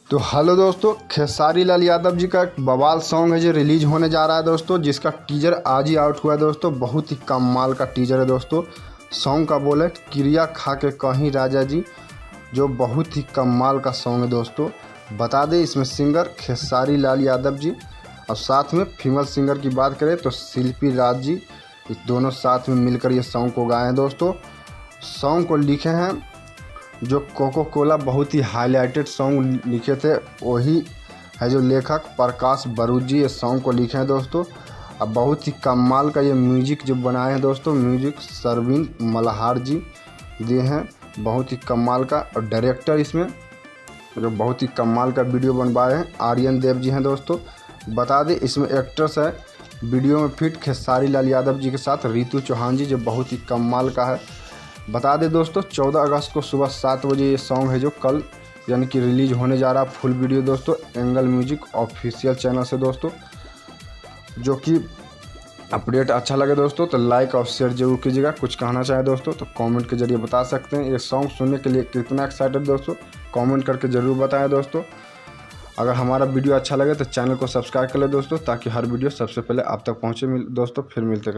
तो हेलो दोस्तों, खेसारी लाल यादव जी का एक बवाल सॉन्ग है जो रिलीज होने जा रहा है दोस्तों, जिसका टीजर आज ही आउट हुआ है दोस्तों। बहुत ही कमाल का टीजर है दोस्तों। सॉन्ग का बोल है क्रिया खा के कहीं राजा जी, जो बहुत ही कमाल का सॉन्ग है दोस्तों। बता दें इसमें सिंगर खेसारी लाल यादव जी और साथ में फीमेल सिंगर की बात करें तो शिल्पी राज जी, इस दोनों साथ में मिलकर ये सॉन्ग को गाए हैं दोस्तों। सॉन्ग को लिखे हैं जो कोको कोला, बहुत ही हाईलाइटेड सॉन्ग लिखे थे, वही है जो लेखक प्रकाश बारूद जी ये सॉन्ग को लिखे हैं दोस्तों। अब बहुत ही कमाल का ये म्यूजिक जो बनाए हैं दोस्तों, म्यूजिक सरविन मल्हार जी दिए हैं, बहुत ही कमाल का। और डायरेक्टर इसमें जो बहुत ही कमाल का वीडियो बनवाए हैं आर्यन देव जी हैं दोस्तों। बता दें इसमें एक्ट्रेस है वीडियो में फिट खेसारी लाल यादव जी के साथ रितु चौहान जी, जो बहुत ही कमाल का है। बता दें दोस्तों 14 अगस्त को सुबह 7 बजे ये सॉन्ग है जो कल यानी कि रिलीज होने जा रहा है। फुल वीडियो दोस्तों एंगल म्यूजिक ऑफिशियल चैनल से दोस्तों। जो कि अपडेट अच्छा लगे दोस्तों तो लाइक और शेयर जरूर कीजिएगा। कुछ कहना चाहे दोस्तों तो कमेंट के जरिए बता सकते हैं। ये सॉन्ग सुनने के लिए कितना एक्साइटेड दोस्तों, कमेंट करके ज़रूर बताएं दोस्तों। अगर हमारा वीडियो अच्छा लगे तो चैनल को सब्सक्राइब कर ले दोस्तों, ताकि हर वीडियो सबसे पहले आप तक पहुँचे दोस्तों। फिर मिलते हैं।